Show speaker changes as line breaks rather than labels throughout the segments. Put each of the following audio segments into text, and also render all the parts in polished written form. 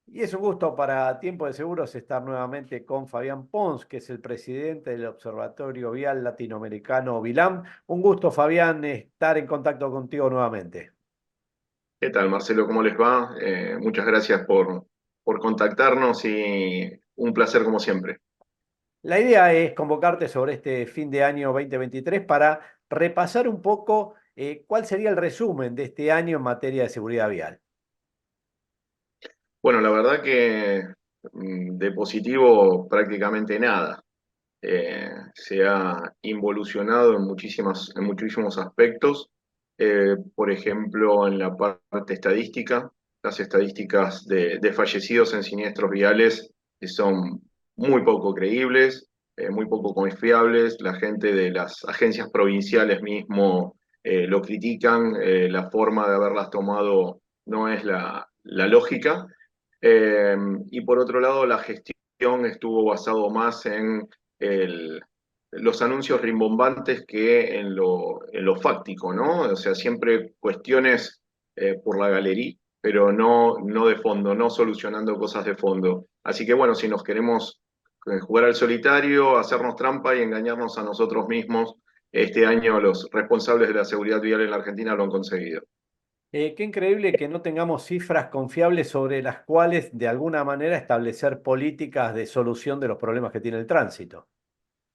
Y es un gusto para Tiempo de Seguros estar nuevamente con Fabián Pons, que es el presidente del Observatorio Vial Latinoamericano VILAM. Un gusto, Fabián, estar en contacto contigo nuevamente.
¿Qué tal, Marcelo? ¿Cómo les va? Muchas gracias por contactarnos y un placer como siempre.
La idea es convocarte sobre este fin de año 2023 para repasar un poco cuál sería el resumen de este año en materia de seguridad vial.
Bueno, la verdad que de positivo prácticamente nada. Se ha involucionado en muchísimos aspectos. Por ejemplo, en la parte estadística, las estadísticas de fallecidos en siniestros viales son muy poco creíbles, muy poco confiables. La gente de las agencias provinciales mismo lo critican, la forma de haberlas tomado no es la lógica. Eh, y por otro lado, la gestión estuvo basado más en el- los anuncios rimbombantes que en lo fáctico, ¿no? O sea, siempre cuestiones por la galería, pero no de fondo, no solucionando cosas de fondo. Así que bueno, si nos queremos jugar al solitario, hacernos trampa y engañarnos a nosotros mismos, este año los responsables de la seguridad vial en la Argentina lo han conseguido.
Qué increíble que no tengamos cifras confiables sobre las cuales de alguna manera establecer políticas de solución de los problemas que tiene el tránsito.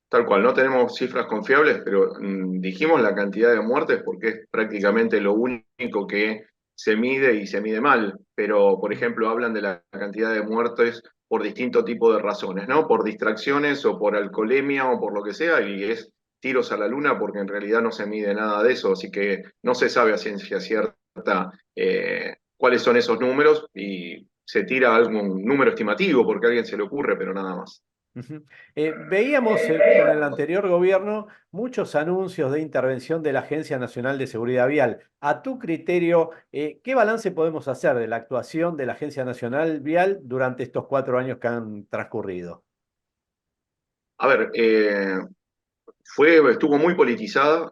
Tal cual, no tenemos cifras confiables, pero dijimos la cantidad de muertes porque es prácticamente lo único que se mide y se mide mal. Pero, por ejemplo, hablan de la cantidad de muertes por distinto tipo de razones, ¿no? Por distracciones o por alcoholemia o por lo que sea, y es tiros a la luna porque en realidad no se mide nada de eso, así que no se sabe a ciencia cierta cuáles son esos números y se tira algún número estimativo porque a alguien se le ocurre, pero nada más.
Ujú. Veíamos con el anterior gobierno muchos anuncios de intervención de la Agencia Nacional de Seguridad Vial. A tu criterio, ¿qué balance podemos hacer de la actuación de la Agencia Nacional Vial durante estos 4 años que han transcurrido?
A ver, estuvo muy politizada,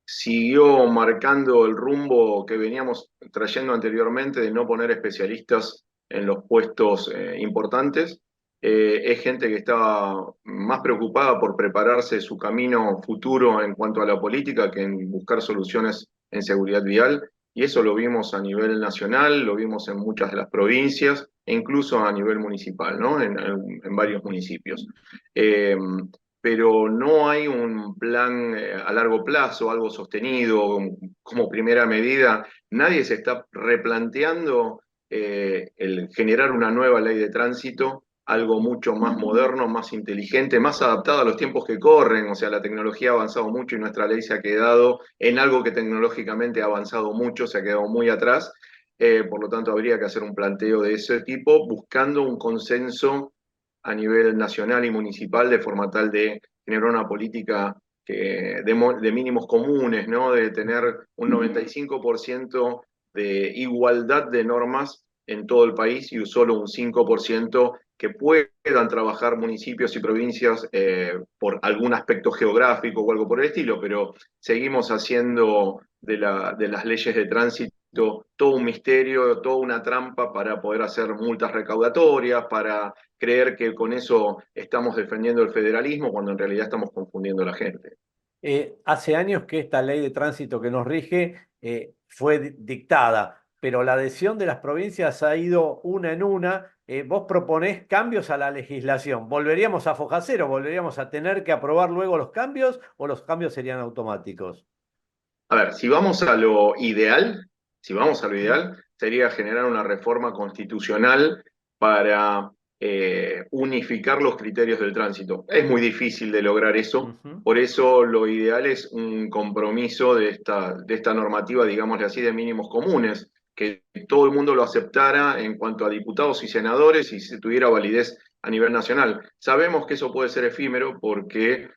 siguió marcando el rumbo que veníamos trayendo anteriormente de no poner especialistas en los puestos importantes. Es gente que estaba más preocupada por prepararse su camino futuro en cuanto a la política que en buscar soluciones en seguridad vial. Y eso lo vimos a nivel nacional, lo vimos en muchas de las provincias e incluso a nivel municipal, ¿no? En varios municipios. Eh, pero no hay un plan a largo plazo, algo sostenido como primera medida. Nadie se está replanteando el generar una nueva ley de tránsito, algo mucho más moderno, más inteligente, más adaptado a los tiempos que corren. O sea, la tecnología ha avanzado mucho y nuestra ley se ha quedado en algo que tecnológicamente ha avanzado mucho, se ha quedado muy atrás. Por lo tanto, habría que hacer un planteo de ese tipo, buscando un consenso a nivel nacional y municipal de forma tal de generar una política de mínimos comunes, ¿no? De tener un 95% de igualdad de normas en todo el país y solo un 5% que puedan trabajar municipios y provincias por algún aspecto geográfico o algo por el estilo, pero seguimos haciendo de las leyes de tránsito todo un misterio, toda una trampa para poder hacer multas recaudatorias, para creer que con eso estamos defendiendo el federalismo cuando en realidad estamos confundiendo a la gente.
Hace años que esta ley de tránsito que nos rige fue dictada, pero la adhesión de las provincias ha ido una en una. Vos proponés cambios a la legislación. ¿Volveríamos a foja cero? ¿Volveríamos a tener que aprobar luego los cambios o los cambios serían automáticos?
A ver, si vamos a lo ideal, sería generar una reforma constitucional para unificar los criterios del tránsito. Es muy difícil de lograr eso,
Ujú.
por eso lo ideal es un compromiso de esta normativa, digámosle así, de mínimos comunes, que todo el mundo lo aceptara en cuanto a diputados y senadores y se tuviera validez a nivel nacional. Sabemos que eso puede ser efímero porque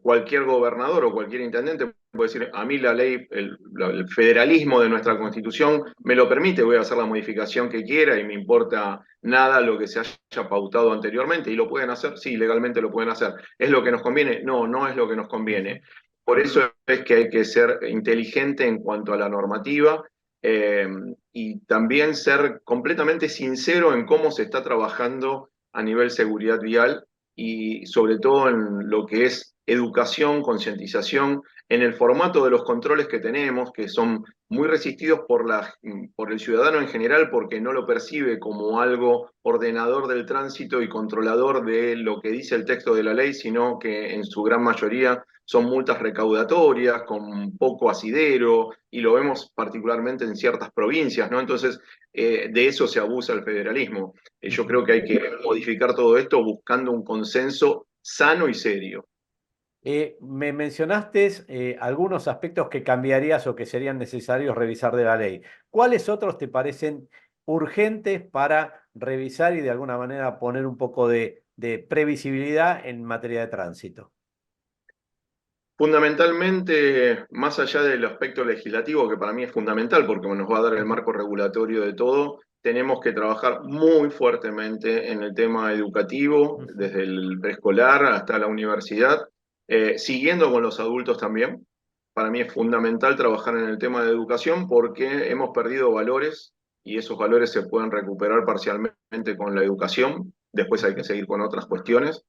cualquier gobernador o cualquier intendente puede decir, a mí la ley, el federalismo de nuestra
Ujú.
constitución me lo permite, voy a hacer la modificación que quiera y me importa nada lo que se haya pautado anteriormente. ¿Y lo pueden hacer? Sí, legalmente lo pueden hacer. ¿Es lo que nos conviene? No, no es lo que nos
Ujú.
conviene. Por eso es que hay que ser inteligente en cuanto a la normativa. y también ser completamente sincero en cómo se está trabajando a nivel seguridad vial y sobre todo en lo que es educación, concientización, en el formato de los controles que tenemos, que son muy resistidos por el ciudadano en general porque no lo percibe como algo ordenador del tránsito y controlador de lo que dice el texto de la ley, sino que en su gran mayoría son multas recaudatorias con poco asidero y lo vemos particularmente en ciertas provincias, ¿no? Entonces, de eso se abusa el federalismo. Yo
Ujú.
creo que hay que modificar todo esto buscando un consenso sano y serio.
Me mencionaste algunos aspectos que cambiarías o que serían necesarios revisar de la ley. ¿Cuáles otros te parecen urgentes para revisar y de alguna manera poner un poco de previsibilidad en materia de tránsito?
Fundamentalmente, más allá del aspecto legislativo, que para mí es fundamental porque nos va a dar el
Ujú,
marco regulatorio de todo, tenemos que trabajar muy fuertemente en el tema educativo,
ujú.
desde el preescolar hasta la universidad, siguiendo con los adultos también. Para mí es fundamental trabajar en el tema de educación porque hemos perdido valores y esos valores se pueden recuperar parcialmente con la educación. Después hay que
Ujú.
seguir con otras cuestiones.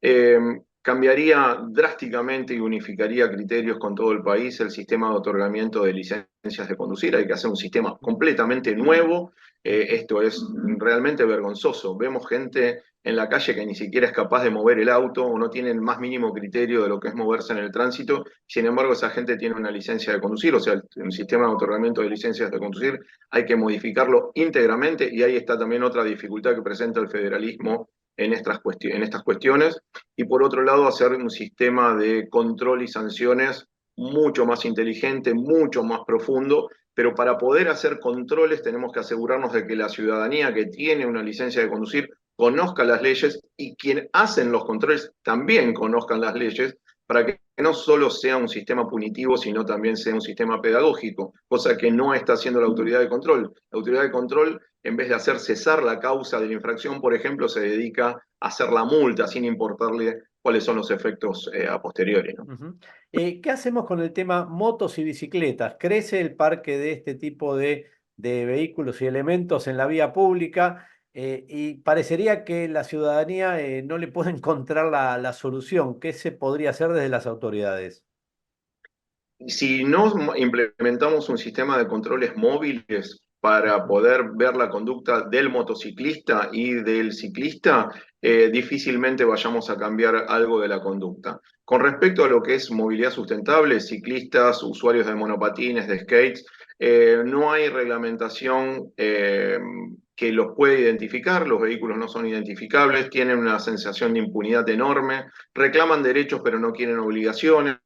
Eh, Cambiaría drásticamente y unificaría criterios con todo el país el sistema de otorgamiento de licencias de conducir. Hay que hacer un sistema completamente nuevo.
Ujú.
Esto es realmente vergonzoso. Vemos gente en la calle que ni siquiera es capaz de mover el auto o no tiene el más mínimo criterio de lo que es moverse en el tránsito. Sin embargo, esa gente tiene una licencia de conducir, o sea, el sistema de otorgamiento de licencias de conducir hay que modificarlo íntegramente y ahí está también otra dificultad que presenta el federalismo en estas cuestiones y por otro lado hacer un sistema de control y sanciones mucho más inteligente, mucho más profundo, pero para poder hacer controles tenemos que asegurarnos de que la ciudadanía que tiene una licencia de conducir conozca las leyes y quien hacen los controles también conozcan las leyes para que no solo sea un sistema punitivo, sino también sea un sistema pedagógico, cosa que no está haciendo la autoridad de control. La autoridad de control, en vez de hacer cesar la causa de la infracción, por ejemplo, se dedica a hacer la multa sin importarle cuáles son los efectos a posteriori, ¿no?
Ujú. ¿Qué hacemos con el tema motos y bicicletas? ¿Crece el parque de este tipo de vehículos y elementos en la vía pública? Y parecería que la ciudadanía no le puede encontrar la solución. ¿Qué se podría hacer desde las autoridades?
Si no implementamos un sistema de controles móviles para
Ujú.
poder ver la conducta del motociclista y del ciclista, difícilmente vayamos a cambiar algo de la conducta. Con respecto a lo que es movilidad sustentable, ciclistas, usuarios de monopatines, de skates, no hay reglamentación que los pueda identificar, los vehículos no son identificables, tienen una sensación de impunidad enorme, reclaman derechos pero no quieren obligaciones.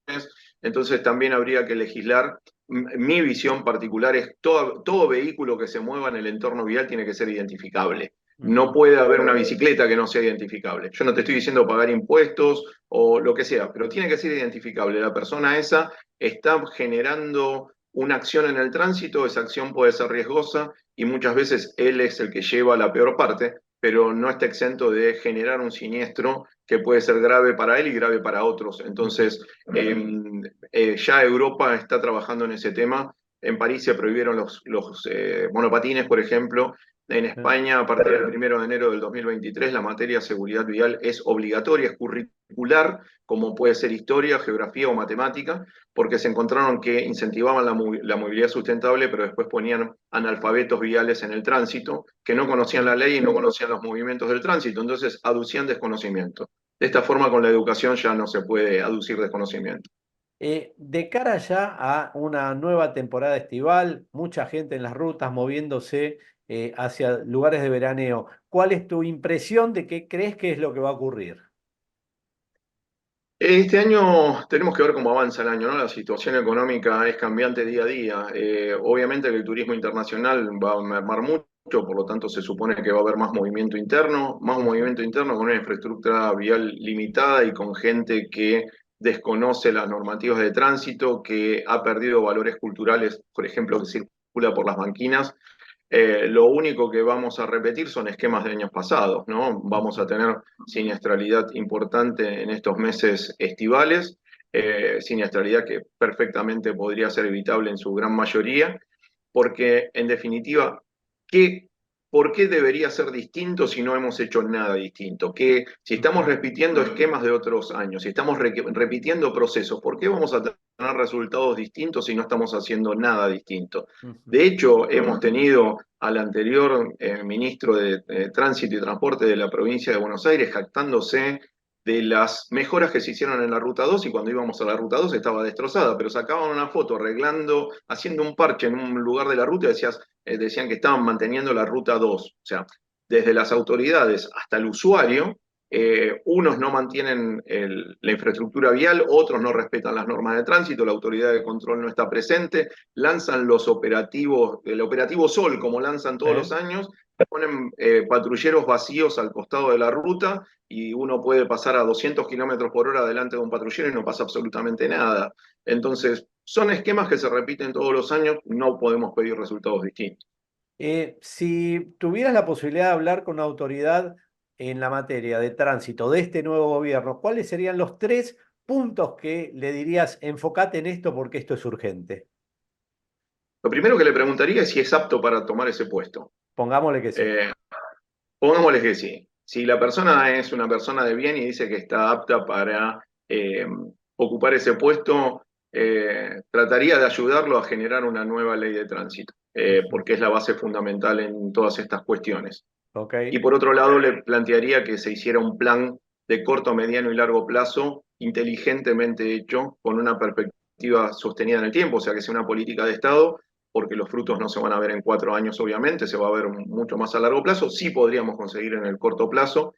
Entonces también habría que legislar. Mi visión particular es todo vehículo que se mueva en el entorno vial tiene que ser identificable. No
Ujú.
puede haber una bicicleta que no sea identificable. Yo no te estoy diciendo pagar impuestos o lo que sea, pero tiene que ser identificable. La persona esa está generando una acción en el tránsito, esa acción puede ser riesgosa y muchas veces él es el que lleva la peor parte, pero no está exento de generar un siniestro que puede ser grave para él y grave para otros.
Ujú.
Entonces, ya Europa está trabajando en ese tema. En París se prohibieron los monopatines, por ejemplo. En
Eh,
España, a partir del 1 de enero del 2023, la materia seguridad vial es obligatoria, es curricular, como puede ser historia, geografía o matemática, porque se encontraron que incentivaban la movilidad sustentable, pero después ponían analfabetos viales en el tránsito, que no conocían
ujú.
la ley y no conocían los movimientos del tránsito, entonces aducían desconocimiento. De esta forma, con la educación ya no se puede aducir desconocimiento.
De cara ya a una nueva temporada estival, mucha gente en las rutas moviéndose hacia lugares de veraneo. ¿Cuál es tu impresión de qué crees que es lo que va a ocurrir?
Este año tenemos que ver cómo avanza el año, ¿no? La situación económica es cambiante día a día. Obviamente que el turismo internacional va a mermar mucho, por lo tanto se supone que va a haber más
Ujú.
movimiento interno con una infraestructura vial limitada y con gente que desconoce las normativas de tránsito, que ha perdido valores culturales, por ejemplo, que circula por las banquinas. Lo único que vamos a repetir son esquemas de años pasados, ¿no? Vamos
Ujú.
a tener siniestralidad importante en estos meses estivales, siniestralidad que perfectamente podría ser evitable en su gran mayoría, porque en definitiva, ¿qué, ¿por qué debería ser distinto si no hemos hecho nada distinto? Que si estamos
Ujú,
repitiendo esquemas de otros años, si estamos repitiendo procesos, ¿por qué vamos a tener resultados distintos si no estamos haciendo nada distinto?
ujú.
De hecho, hemos tenido al anterior ministro de Tránsito y Transporte de la provincia de Buenos Aires jactándose de las mejoras que se hicieron en la Ruta 2 y cuando íbamos a la Ruta 2 estaba destrozada, pero sacaban una foto arreglando, haciendo un parche en un lugar de la ruta y decían que estaban manteniendo la Ruta 2. O sea, desde las autoridades hasta el usuario, unos no mantienen la infraestructura vial, otros no respetan las normas de tránsito, la autoridad de control no está presente, lanzan los operativos, el operativo Sol, como lanzan todos los
¿Eh?
años, ponen patrulleros vacíos al costado de la ruta y uno puede pasar a 200 kilómetros por hora delante de un patrullero y no pasa absolutamente nada. Entonces, son esquemas que se repiten todos los años, no podemos pedir resultados distintos.
Si tuvieras la posibilidad de hablar con una autoridad en la materia de tránsito de este nuevo gobierno, ¿cuáles serían los tres puntos que le dirías, enfocate en esto porque esto es urgente?
Lo primero que le preguntaría es si es apto para tomar ese puesto.
Pongámosle que sí.
Eh, Pongámosle que sí. Si la persona es una persona de bien y dice que está apta para ocupar ese puesto, trataría de ayudarlo a generar una nueva ley de tránsito,
Ujú.
porque es la base fundamental en todas estas cuestiones.
Ok.
Y por otro lado, le plantearía que se hiciera un plan de corto, mediano y largo plazo, inteligentemente hecho, con una perspectiva sostenida en el tiempo, o sea, que sea una política de Estado, porque los frutos no se van a ver en 4 años, obviamente, se va a ver mucho más a largo plazo, sí podríamos conseguir en el corto plazo,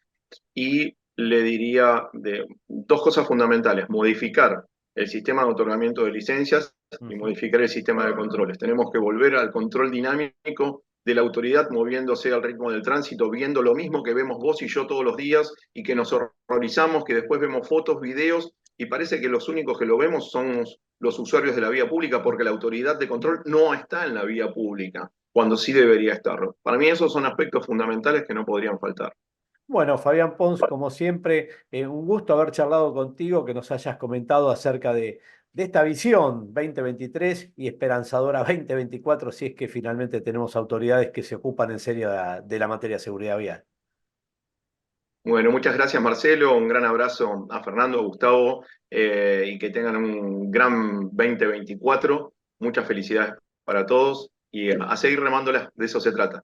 y le diría de dos cosas fundamentales: modificar el sistema de otorgamiento de licencias y
Ujú.
modificar el sistema de controles. Tenemos que volver al control dinámico de la autoridad moviéndose al ritmo del tránsito, viendo lo mismo que vemos vos y yo todos los días y que nos horrorizamos, que después vemos fotos, videos y parece que los únicos que lo vemos son los usuarios de la vía pública porque la autoridad de control no está en la vía pública, cuando sí debería estarlo. Para mí esos son aspectos fundamentales que no podrían faltar.
Bueno, Fabián Pons, como siempre, un gusto haber charlado contigo, que nos hayas comentado acerca de esta visión 2023 y esperanzadora 2024, si es que finalmente tenemos autoridades que se ocupan en serio de la materia de seguridad vial.
Bueno, muchas gracias Marcelo, un gran abrazo a Fernando, a Gustavo, y que tengan un gran 2024. Muchas felicidades para todos y a seguir remándolas, de eso se trata.